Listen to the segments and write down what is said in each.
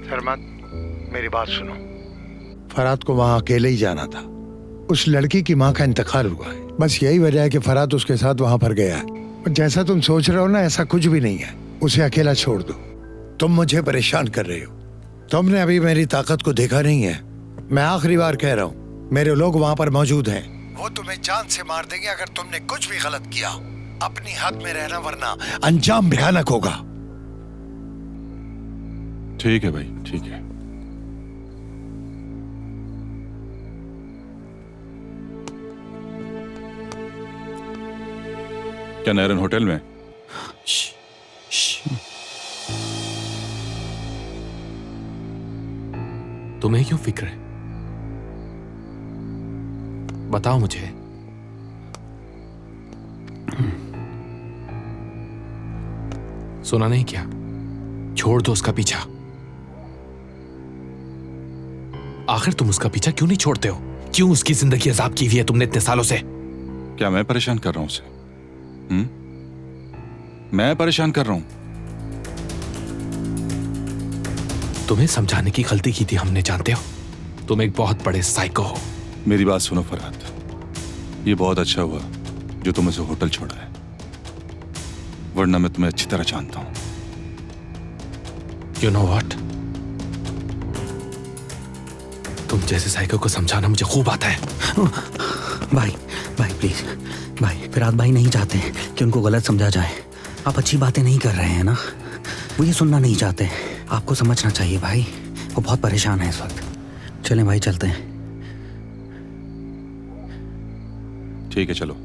सरमत, मेरी बात सुनो। फराद को वहां अकेले ही जाना था। उस लड़की की माँ का इंतकाल हुआ है। बस यही वजह है कि फराद उसके साथ वहां पर गया है। और जैसा तुम सोच रहे हो ना, ऐसा कुछ भी नहीं है। उसे अकेला छोड़ दो। तुम मुझे परेशान कर रहे हो। तुमने अभी मेरी ताकत को देखा नहीं है। मैं आखिरी बार कह रहा हूँ, मेरे लोग वहां पर मौजूद हैं। वो तुम्हें जान से मार देंगे अगर तुमने कुछ भी गलत किया। अपनी हद में रहना, वरना अंजाम भयानक होगा। ठीक है भाई, ठीक है। क्या नैरन होटल में? तुम्हें क्यों फिक्र है? बताओ मुझे। सुना नहीं क्या? छोड़ दो उसका पीछा। आखिर तुम उसका पीछा क्यों नहीं छोड़ते हो? क्यों उसकी जिंदगी अजाब की हुई है तुमने इतने सालों से? क्या मैं परेशान कर रहा हूं उसे? मैं परेशान कर रहा हूं? तुम्हें समझाने की गलती की थी हमने, जानते हो? तुम एक बहुत बड़े साइको हो। मेरी बात सुनो फरहाद, ये बहुत अच्छा हुआ जो तुम उसे होटल छोड़ा है, वरना मैं तुम्हें अच्छी तरह जानता हूं। You know what? तुम जैसे साइको को समझाना मुझे खूब आता है। भाई भाई प्लीज, भाई फराद भाई नहीं चाहते कि उनको गलत समझा जाए। आप अच्छी बातें नहीं कर रहे हैं ना, वो ये सुनना नहीं चाहते। आपको समझना चाहिए भाई, वो बहुत परेशान है इस वक्त। चलें भाई, चलते हैं। ठीक है, चलो।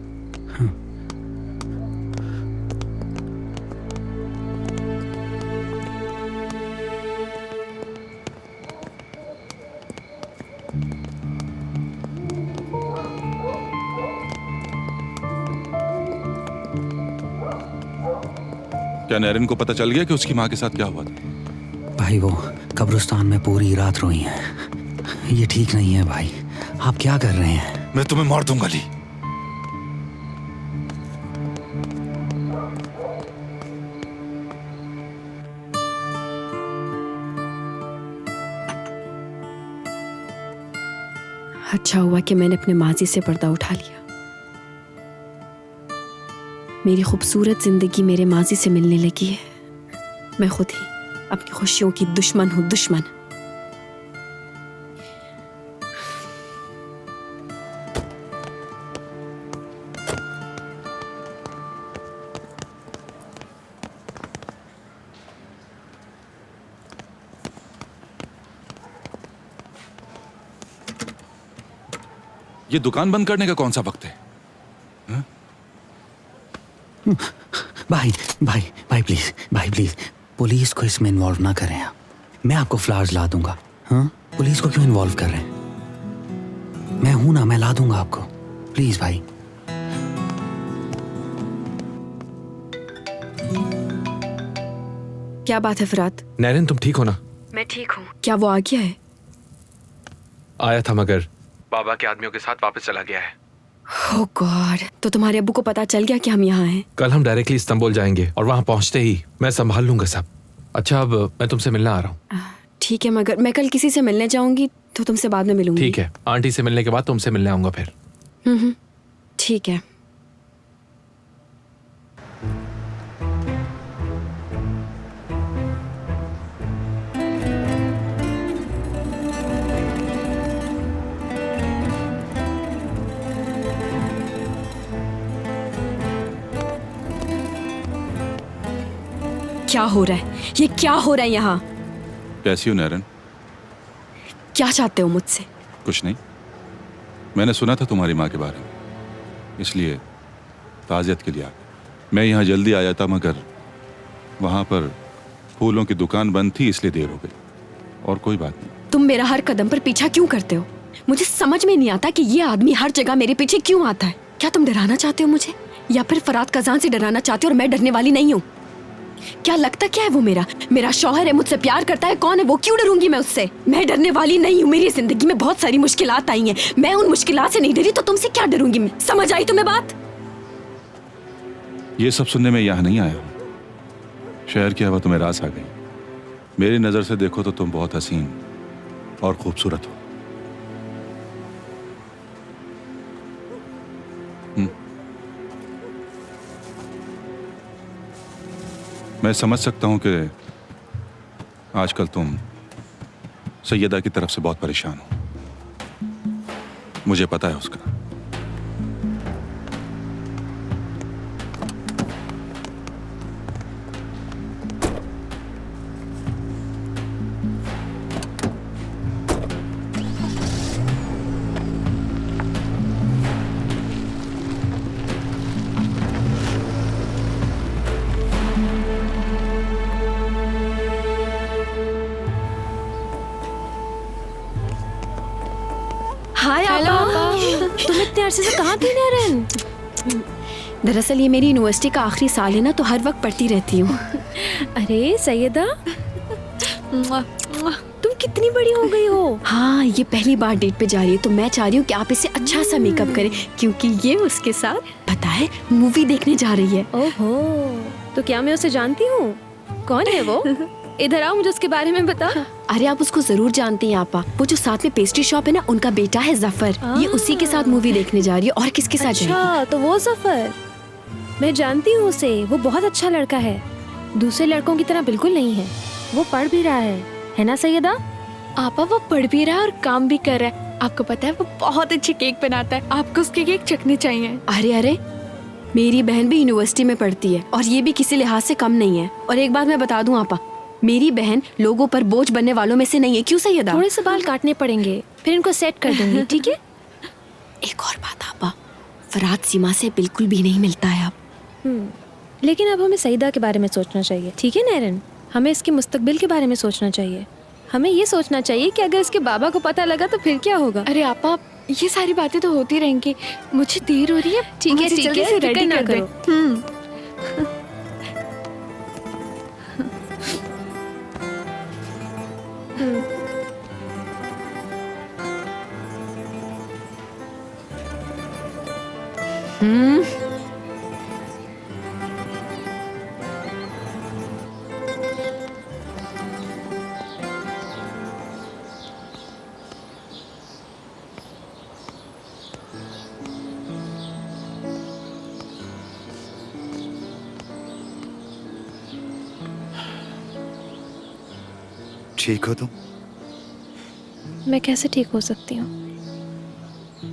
क्या नैरन को पता चल गया कि उसकी माँ के साथ क्या हुआ था? भाई वो कब्रिस्तान में पूरी रात रोई है। ये ठीक नहीं है भाई, आप क्या कर रहे हैं? मैं तुम्हें मार दूंगा ली। अच्छा हुआ कि मैंने अपने माजी से पर्दा उठा लिया। मेरी खूबसूरत जिंदगी मेरे माजी से मिलने लगी है। मैं खुद ही अपनी खुशियों की दुश्मन हूं, दुश्मन। ये दुकान बंद करने का कौन सा वक्त है? भाई भाई भाई प्लीज, भाई प्लीज, पुलिस को इसमें इन्वॉल्व ना करें आप। मैं आपको फ्लावर्स ला दूंगा। हाँ, पुलिस को क्यों इन्वॉल्व कर रहे हैं? मैं हूं ना, मैं ला दूंगा आपको। प्लीज भाई। क्या बात है फराद? नैरन, तुम ठीक हो ना? मैं ठीक हूँ। क्या वो आ गया है? आया था मगर बाबा के आदमियों के साथ वापस चला गया है। ओह गॉड, तो तुम्हारे अब्बू को पता चल गया कि हम यहाँ हैं? कल हम डायरेक्टली इस्तांबुल जाएंगे और वहां पहुंचते ही मैं संभाल लूंगा सब। अच्छा, अब मैं तुमसे मिलने आ रहा हूँ। ठीक है, मगर मैं कल किसी से मिलने जाऊंगी तो तुमसे बाद में मिलूंगी। ठीक है, आंटी से मिलने के बाद तुमसे मिलने आऊंगा फिर। ठीक है। क्या हो रहा है? ये क्या हो रहा है यहाँ? कैसी हो नैरन? क्या चाहते हो मुझसे? कुछ नहीं, मैंने सुना था तुम्हारी माँ के बारे में, इसलिए ताज़ियत के लिए आ गया। मैं यहाँ जल्दी आया था मगर वहाँ पर फूलों की दुकान बंद थी, इसलिए देर हो गई। और कोई बात नहीं। तुम मेरा हर कदम पर पीछा क्यों करते हो? मुझे समझ में नहीं आता कि ये आदमी हर जगह मेरे पीछे क्यों आता है। क्या तुम डराना चाहते हो मुझे, या फिर फराद कजान से डराना चाहते हो और मैं डरने वाली नहीं हूँ? क्या लगता क्या है वो मेरा शौहर है, मुझसे प्यार करता है, कौन है वो? क्यों डरूंगी मैं उससे? मैं डरने वाली नहीं हूँ। मेरी जिंदगी में बहुत सारी मुश्किलात आई हैं, मैं उन मुश्किलात से नहीं डरी, तो तुमसे क्या डरूंगी मैं? समझ आई तुम्हें बात? ये सब सुनने में यहाँ नहीं आया हूँ। शहर की हवा तुम्हें रास आ गई। मेरी नजर से देखो तो तुम बहुत हसीन और खूबसूरत हो। मैं समझ सकता हूं कि आजकल तुम सैयदा की तरफ से बहुत परेशान हो। मुझे पता है उसका। हाय आपा। तुम इतने अरसे से कहाँ थी नैरन? दरअसल ये मेरी यूनिवर्सिटी का आखिरी साल है ना, तो हर वक्त पढ़ती रहती हूँ। अरे सैयदा, तुम कितनी बड़ी हो गई हो। हाँ, ये पहली बार डेट पे जा रही है, तो मैं चाह रही हूँ कि आप इसे अच्छा सा मेकअप करें, क्योंकि ये उसके साथ पता है मूवी देखने जा रही है। ओहो, तो क्या मैं उसे जानती हूँ? कौन है वो? इधर आओ, मुझे उसके बारे में बता। अरे आप उसको जरूर जानती हैं आपा। वो जो साथ में पेस्ट्री शॉप है ना, उनका बेटा है जफर। ये उसी के साथ मूवी देखने जा रही है। और किसके साथ जाएगी? अच्छा, तो वो जफर, मैं जानती हूँ उसे। वो बहुत अच्छा लड़का है, दूसरे लड़कों की तरह बिल्कुल नहीं है। वो पढ़ भी रहा है ना सैयदा? आपा वो पढ़ भी रहा है और काम भी कर रहा है। आपको पता है वो बहुत अच्छे केक बनाता है। आपको उसके केक चखने चाहिए। अरे अरे, मेरी बहन भी यूनिवर्सिटी में पढ़ती है और ये भी किसी लिहाज से कम नहीं है। और एक बात मैं बता दूं आपा, मेरी बहन लोगों पर बोझ बनने वालों में से नहीं है। क्यों सैयदा? थोड़े से बाल काटने पड़ेंगे, फिर इनको सेट कर दूंगी, ठीक है? एक और बात आपा, फरात सीमा से बिल्कुल भी नहीं मिलता है अब। लेकिन अब हमें सईदा के बारे में सोचना चाहिए, ठीक है नैरन? हमें इसके मुस्तकबिल के बारे में सोचना चाहिए। हमें ये सोचना चाहिए कि अगर इसके बाबा को पता लगा तो फिर क्या होगा। अरे आपा, ये सारी बातें तो होती रहेंगी। मुझे देर हो रही है। ठीक है, जल्दी से फिक्र रेडी ना कर दे। करो। ठीक हो तुम? मैं कैसे ठीक हो सकती हूँ?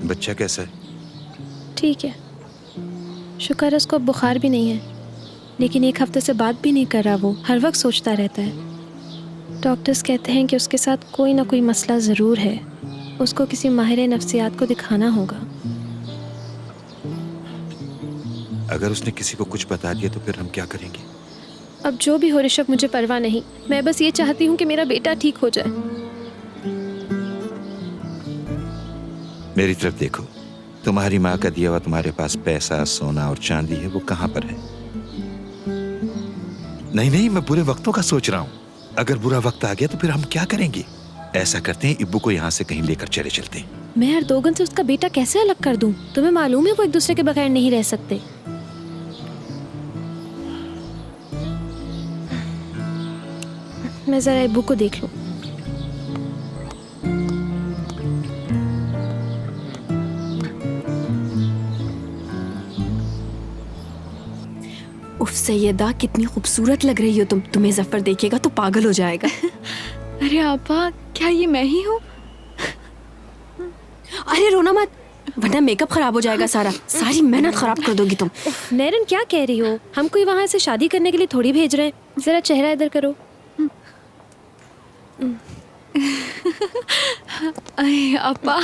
बच्चा कैसा है? ठीक है, शुक्र है उसको अब बुखार भी नहीं है, लेकिन एक हफ्ते से बात भी नहीं कर रहा। वो हर वक्त सोचता रहता है। डॉक्टर्स कहते हैं कि उसके साथ कोई ना कोई मसला ज़रूर है। उसको किसी माहिर नफ्सियात को दिखाना होगा। अगर उसने किसी को कुछ बता दिया तो फिर हम क्या करेंगे? अब जो भी हो ऋषभ, मुझे परवाह नहीं। मैं बस ये चाहती हूँ कि मेरा बेटा ठीक हो जाए। मेरी तरफ देखो, तुम्हारी माँ का दिया हुआ तुम्हारे पास पैसा, सोना और चांदी है, वो कहाँ पर है? नहीं नहीं, मैं बुरे वक्तों का सोच रहा हूँ। अगर बुरा वक्त आ गया तो फिर हम क्या करेंगे? ऐसा करते हैं, इब्बू को यहाँ से कहीं लेकर चले चलते हैं। मैं अर्दोगन से उसका बेटा कैसे अलग कर दूँ? तुम्हें मालूम है वो एक दूसरे के बगैर नहीं रह सकते। मैं जरा इब्बू को देख लूं। उफ सैयदा, कितनी खूबसूरत लग रही हो तुम। तुम्हें जफर देखेगा तो पागल हो जाएगा। अरे आपा, क्या ये मैं ही हूँ? अरे रोना मत, वरना मेकअप खराब हो जाएगा सारा। सारी मेहनत खराब कर दोगी तुम। नैरन, क्या कह रही हो? हम कोई वहाँ से शादी करने के लिए थोड़ी भेज रहे हैं। जरा चेहरा इधर करो। अरे आपा,